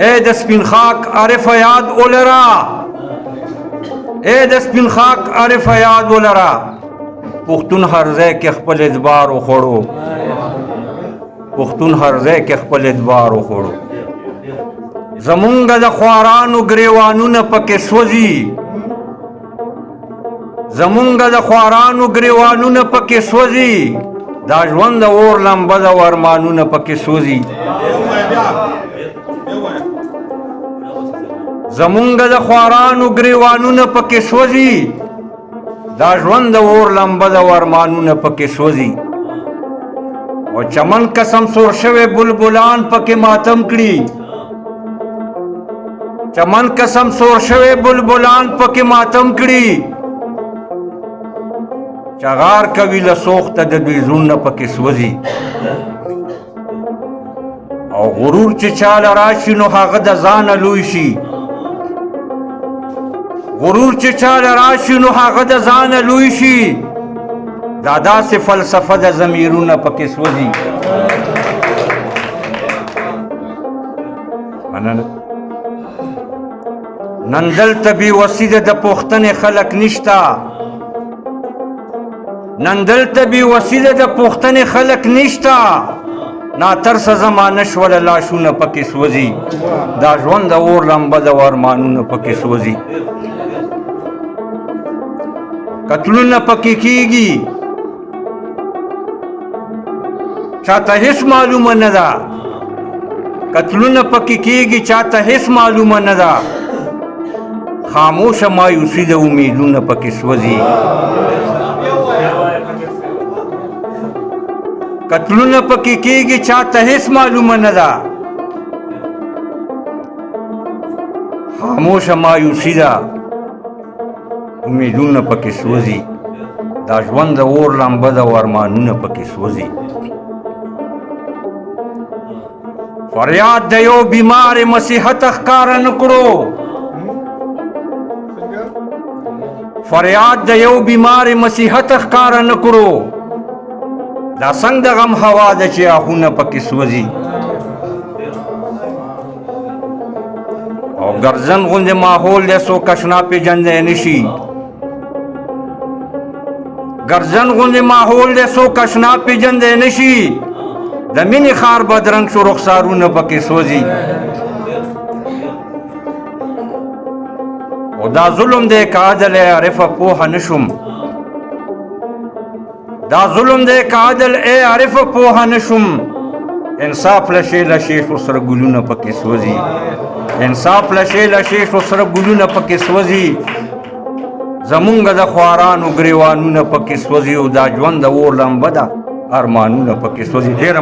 اے د سپین خاک عارف یاد ولرا اے د سپین خاک عارف یاد ولرا پښتون هر ځای کې خپل ادبار وخوړو پښتون هر ځای کې خپل ادبار وخوړو زمونږ د خوارانو ګریوانونه پکې سوځي زمونږ د خوارانو ګریوانونه پکې سوځي دا ژوند د اور لمبه د ارمانونه پکې سوځي زمونږ د خوارانو ګریوانونه پکې سوځي دا ژوند د اور لمبه د ارمانونه پکې سوځي او چمن قسم سور شوی بلبلان پکې ماتم کړي چمن قسم سور شوی بلبلان پکې ماتم کړي چغار کوي له سوخته د دوی زړونه پکې سوځي او غرور چې چاله راشي نو هغه د ځانه لوی شي غرور چې چاله راشي نو هغه د ځانه لوی شي دا داسې فلسفه د ضمیرونه پکې سوځي مننه نن دلته بې وسیله د پوښتنې خلک نشته نن دلته بې وسیله د پوښتنې خلک نشته ناترسه زمانه شوله لاشونه پکې سوځي دا ژوند د اور لمبه د ارمانونه پکې سوځي قتلونه پکې کېږي چاته هیڅ معلومه نه ده قتلونه پکې کېږي چاته هیڅ معلومه نه ده خاموشه مایوسي د امیدونه پکې سوځي قتلونه پکې کېږي چاته هیڅ معلومه نه ده خاموشه مایوسي ده امیدونه پکې سوځي دا ژوند د اور لمبه د ارمانونه پکې سوځي فریاد د یو بیمار مسیحت ښکاره نه کړو فریاد د یو بیمار مسیحت ښکاره نه کړو دا څنګه د غم هوا ده چې آهونه پکې سوځي او ګرځن غوندې ماحول دی څوک اشنا پېژندی نه شي ګرځن غوندې ماحول دی څوک اشنا پېژندی نه شي د مینې ښار بدرنګ شو رخسارونه پکې سوځي او دا ظلم دی که عدل ای عارفه پوهه نه شم دا ظلم دی که عدل ای عارفه پوهه نه شم انصاف له شی له شیشو سره ګلونه پکې سوځي انصاف له شی له شیشو سره ګلونه پکې سوځي زمونږ د خوارانو ګریوانونه پکې سوځي او دا ژوند د اور لمبه ده ارمانونه پکې سوځي ډېره